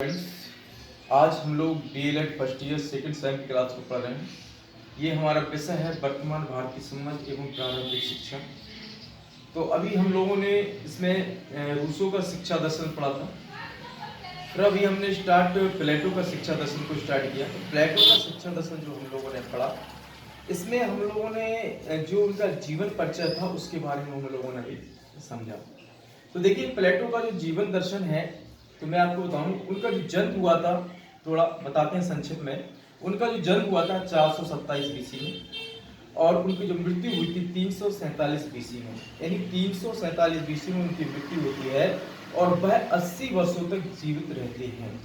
Friends, आज हम लोग DElEd first year second same की क्लास को पढ़ रहे हैं। ये हमारा विषय है वर्तमान भारतीय समाज एवं प्रारंभिक शिक्षा। तो अभी हम लोगों ने इसमें रूसो का शिक्षा दर्शन पढ़ा था। फिर अभी हमने प्लेटो का शिक्षा दर्शन को स्टार्ट किया। तो प्लेटो का शिक्षा दर्शन जो हम लोगों ने पढ़ा, इसमें हम लोगों ने जो उनका जीवन परिचय था उसके बारे में हम लोगों ने भी समझा। तो देखिए, प्लेटो का जो जीवन दर्शन है, तो मैं आपको बताऊं, उनका जो जन्म हुआ था, थोड़ा बताते हैं संक्षिप्त में। उनका जो जन्म हुआ था 427 बीसी में, और उनकी जो मृत्यु हुई थी 347 बीसी में, यानी 347 बीसी में उनकी मृत्यु होती है। और वह 80 वर्षों तक जीवित रहते हैं।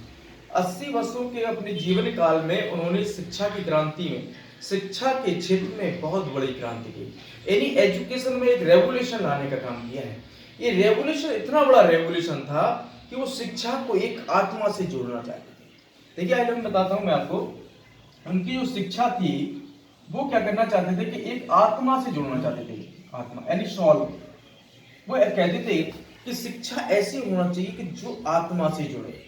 80 वर्षों के अपने जीवन काल में उन्होंने शिक्षा की क्रांति में, शिक्षा के क्षेत्र में बहुत बड़ी क्रांति की, यानी एजुकेशन में एक रेवोल्यूशन लाने का काम किया है। ये रेवोल्यूशन इतना बड़ा रेवोल्यूशन था कि वो शिक्षा को एक आत्मा से जोड़ना चाहते थे। देखिए, आज मैं बताता हूं मैं आपको, उनकी जो शिक्षा थी वो क्या करना चाहते थे कि एक आत्मा से जोड़ना चाहते थे। आत्मा यानी सॉल। वो कहते थे कि शिक्षा ऐसी होना चाहिए कि जो आत्मा से जुड़े।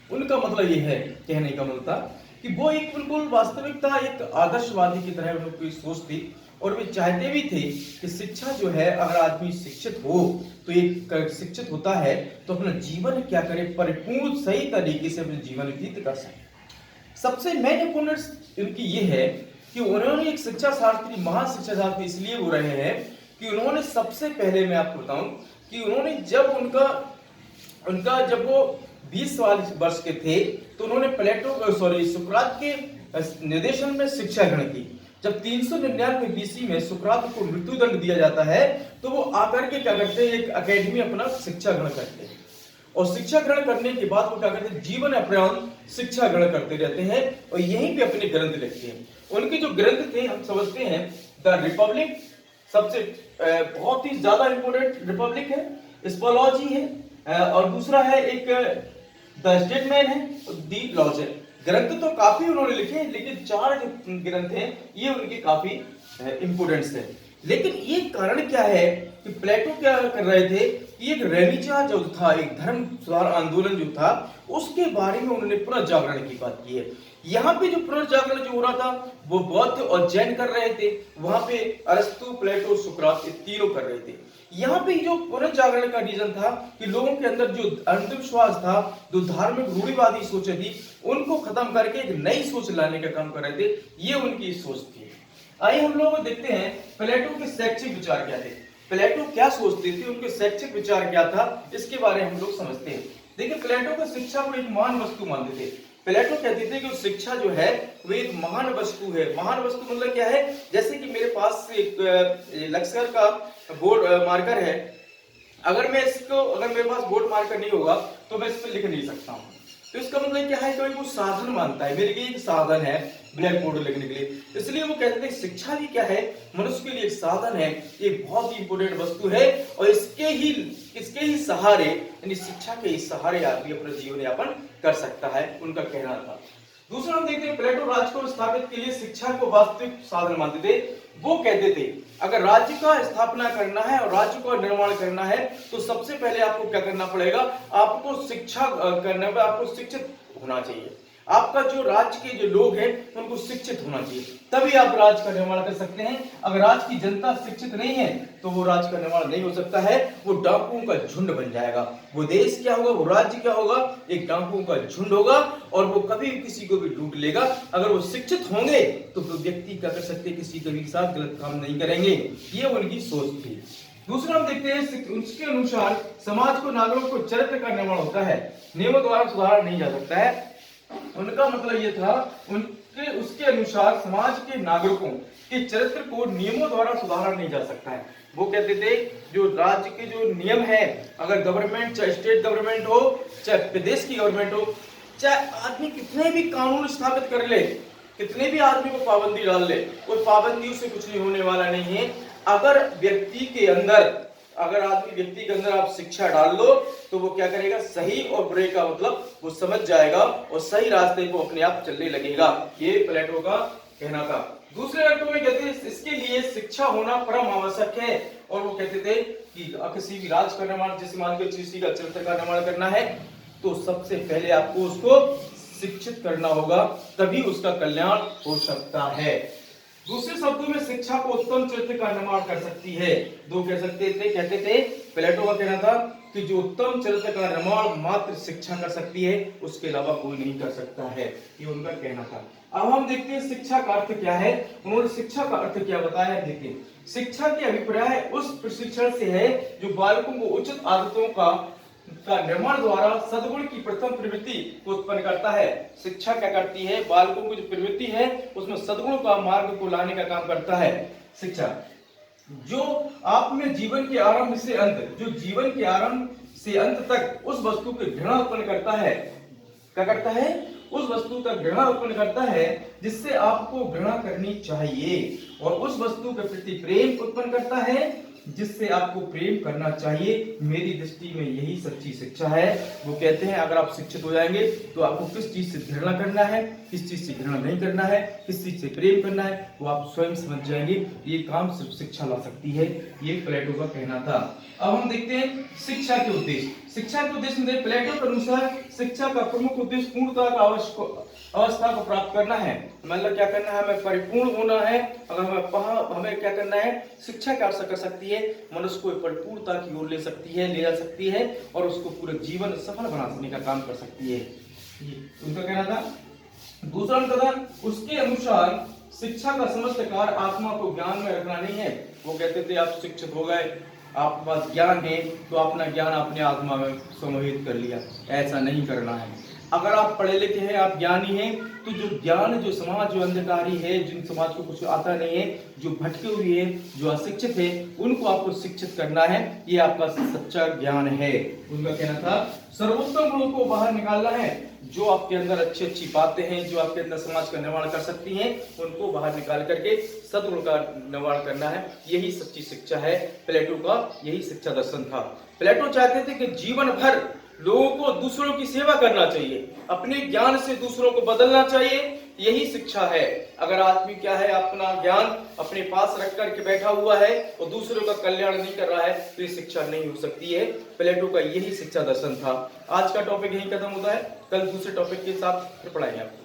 उनका मतलब ये है, कहने का मतलब कि वो एक बिल्कुल वास्तविकता, एक आदर्शवादी की तरह उनकी सोच थी। और वे चाहते भी थे कि शिक्षा जो है, अगर आदमी शिक्षित हो तो एक शिक्षित होता है तो अपना जीवन क्या करे, परिपूर्ण सही तरीके से अपने जीवन व्यतीत कर सके। सबसे मेन पॉइंट इनकी ये है कि उन्होंने एक शिक्षा शास्त्री, महान शिक्षा शास्त्री इसलिए वो रहे हैं कि उन्होंने सबसे पहले, मैं आपको बताऊं कि उन्होंने जब उनका जब वो 20 वर्ष के थे तो उन्होंने सुकरात के निर्देशन में शिक्षा ग्रहण की। जब 399 बीसी में सुकरात को मृत्युदंड दिया जाता है तो वो आकर के क्या करते हैं, एक एकेडमी अपना शिक्षा ग्रहण करते हैं। और शिक्षा ग्रहण करने के बाद वो क्या करते हैं, जीवन अपरांत शिक्षा ग्रहण करते रहते हैं और यहीं पे अपने ग्रंथ लिखते हैं। उनके जो ग्रंथ थे, हम समझते हैं द रिपब्लिक सबसे बहुत ही ज्यादा इंपोर्टेंट रिपब्लिक है, स्पोलॉजी है, और दूसरा है एक द स्टेटमैन है, दी लॉज है। ग्रंथ तो काफी उन्होंने लिखे हैं, लेकिन 4 जो ग्रंथ हैं ये उनके काफी इंपोर्टेंस है। लेकिन ये कारण क्या है कि प्लेटो क्या कर रहे थे कि एक रेनिचा जो था, एक धर्म सुधार आंदोलन जो था, उसके बारे में उन्होंने पुनर्जागरण की बात की है। यहाँ पे जो पुनर्जागरण जो हो रहा था वो बौद्ध और जैन कर रहे थे। वहां पे अरस्तु, प्लेटो, सुकरात ये तीनों कर रहे थे। यहाँ पे जो पुनर्जागरण का रीजन था कि लोगों के अंदर जो अंधविश्वास था, जो धार्मिक रूढ़िवादी सोचें थी, उनको खत्म करके एक नई सोच लाने का काम कर रहे थे। ये उनकी सोच थी। आइए हम लोग देखते हैं प्लेटो के शैक्षिक विचार क्या थे। प्लेटो क्या सोचते थे, उनके शैक्षिक विचार क्या था, इसके बारे में हम लोग समझते हैं। देखिए, प्लेटो को शिक्षा को एक महान वस्तु मानते थे। प्लेटो कहते थे कि शिक्षा जो है वो एक महान वस्तु है। महान वस्तु मतलब क्या है, जैसे कि मेरे पास एक लक्सर का बोर्ड मार्कर है। अगर मेरे पास बोर्ड मार्कर नहीं होगा तो मैं इस पर लिख नहीं सकता हूँ। तो इसका मतलब क्या है, कोई वो साधन मानता है, मेरे लिए एक साधन है ब्लैक बोर्ड लिखने के लिए। इसलिए वो कहते हैं शिक्षा भी क्या है, मनुष्य के लिए एक साधन है, ये बहुत ही इंपोर्टेंट वस्तु है। और इसके ही सहारे, यानी शिक्षा के ही सहारे आदमी अपना जीवन यापन कर सकता है, उनका कहना था। दूसरा हम देखते हैं, प्लेटो राज्य को स्थापित के लिए शिक्षा को वास्तविक साधन मानते थे। वो कहते थे अगर राज्य का स्थापना करना है और राज्य का निर्माण करना है तो सबसे पहले आपको क्या करना पड़ेगा, आपको शिक्षा करने में आपको शिक्षित होना चाहिए। आपका जो राज्य के जो लोग हैं उनको शिक्षित होना चाहिए, तभी आप राज्य का निर्माण कर सकते हैं। अगर राज्य की जनता शिक्षित नहीं है तो वो राज्य का निर्माण नहीं हो सकता है, वो डाकुओं का झुंड बन जाएगा। वो देश क्या होगा, वो राज्य क्या होगा, एक डाकुओं का झुंड होगा और वो कभी किसी को भी लूट लेगा। अगर वो शिक्षित होंगे तो व्यक्ति क्या कर सकते, किसी के साथ गलत काम नहीं करेंगे। ये उनकी सोच थी। दूसरा हम देखते हैं, उसके अनुसार समाज को, नागरिकों को चरित्र का निर्माण होता है, नियमों द्वारा सुधारा नहीं जा सकता है। उनका मतलब ये था, उसके अनुसार समाज के नागरिकों के चरित्र को नियमों द्वारा सुधारा नहीं जा सकता है। वो कहते थे जो राज्य के जो नियम है, अगर गवर्नमेंट, चाहे स्टेट गवर्नमेंट हो, चाहे प्रदेश की गवर्नमेंट हो, चाहे आदमी कितने भी कानून स्थापित कर ले, कितने भी आदमी को पाबंदी डाल ले, कोई पाबंदियों से कुछ नहीं होने वाला नहीं है। अगर आदमी व्यक्ति के अंदर आप शिक्षा डाल दो तो वो क्या करेगा, सही और बुरे का मतलब वो समझ जाएगा और सही रास्ते को अपने आप चलने लगेगा। ये प्लेटो का कहना था। दूसरे अर्थों में कहते हैं इसके लिए शिक्षा होना परम आवश्यक है। और वो कहते थे कि किसी भी राज का निर्माण, जैसे मान के किसी का चरित्र का निर्माण करना है तो सबसे पहले आपको उसको शिक्षित करना होगा, तभी उसका कल्याण हो सकता है। दूसरे शब्दों में शिक्षा को उत्तम चरित्र का निर्माण कर सकती है। दो कहते थे प्लेटो का कहना था कि जो उत्तम चरित्र का निर्माण मात्र शिक्षा कर सकती है, उसके अलावा कोई नहीं कर सकता है, ये उनका कहना था। अब हम देखते हैं शिक्षा का अर्थ क्या है। उन्होंने शिक्षा का अर्थ क्या बताया है, देखिए शिक्षा के अभिप्राय उस प्रशिक्षण से है जो बालकों को उचित आदतों का निर्माण द्वारा सद्गुण की प्रथम प्रवृत्ति को उत्पन्न करता है। शिक्षा क्या करती है, बालकों की जो प्रवृत्ति है उसमें सद्गुण का मार्ग को लाने का काम करता है शिक्षा। जो आप में जीवन के आरंभ से अंत, जो जीवन के आरंभ से अंत तक उस वस्तु की घृणा उत्पन्न करता है, क्या करता है, उस वस्तु का घृणा उत्पन्न करता है जिससे आपको घृणा करनी चाहिए, और उस वस्तु के प्रति प्रेम उत्पन्न करता है जिससे आपको प्रेम करना चाहिए। मेरी दृष्टि में यही सच्ची शिक्षा है। वो कहते हैं अगर आप शिक्षित हो जाएंगे तो आपको किस चीज से घृणा करना है, किस चीज से घृणा नहीं करना है, किस चीज से प्रेम करना है, वो आप स्वयं समझ जाएंगे। ये काम सिर्फ शिक्षा ला सकती है, ये प्लेटो का कहना था। अब हम देखते हैं शिक्षा के उद्देश्य। शिक्षा के उद्देश्य में प्लेटो के अनुसार शिक्षा का प्रमुख उद्देश्य पूर्णता का अवस्था को प्राप्त करना है। मतलब क्या करना है, हमें परिपूर्ण होना है। अगर हमें क्या करना है, शिक्षा क्या कर सकती है, मनुष्य को परिपूर्णता की ओर ले जा सकती है और उसको पूरे जीवन सफल बनाने का काम कर सकती है, ये उनका कहना था। दूसरा कथन, उसके अनुसार शिक्षा का समस्त कार्य आत्मा को ज्ञान में रखना नहीं है। वो कहते थे आप शिक्षित हो गए, आपके पास ज्ञान है तो अपना ज्ञान अपने आत्मा में समाहित कर लिया, ऐसा नहीं करना है। अगर आप पढ़े लिखे हैं, आप ज्ञानी हैं, तो जो ज्ञान, जो समाज जो अंधकारी है, जिन समाज को कुछ आता नहीं है, जो भटके हुए हैं, जो अशिक्षित है, उनको आपको शिक्षित करना है। ये आपका सच्चा ज्ञान है। उनका कहना था सर्वोत्तम गुणों को बाहर निकालना है। जो आपके अंदर अच्छी अच्छी बातें हैं, जो आपके अंदर समाज का निर्माण कर सकती हैं, उनको बाहर निकाल करके सद्गुण का निर्माण करना है। यही सच्ची शिक्षा है। प्लेटो का यही शिक्षा दर्शन था। प्लेटो चाहते थे कि जीवन भर लोगों को दूसरों की सेवा करना चाहिए, अपने ज्ञान से दूसरों को बदलना चाहिए, यही शिक्षा है। अगर आदमी क्या है, अपना ज्ञान अपने पास रख करके बैठा हुआ है और दूसरों का कल्याण नहीं कर रहा है, तो ये शिक्षा नहीं हो सकती है। प्लेटो का यही शिक्षा दर्शन था। आज का टॉपिक यही खत्म होता है, कल दूसरे टॉपिक के साथ फिर पढ़ाएंगे आपको।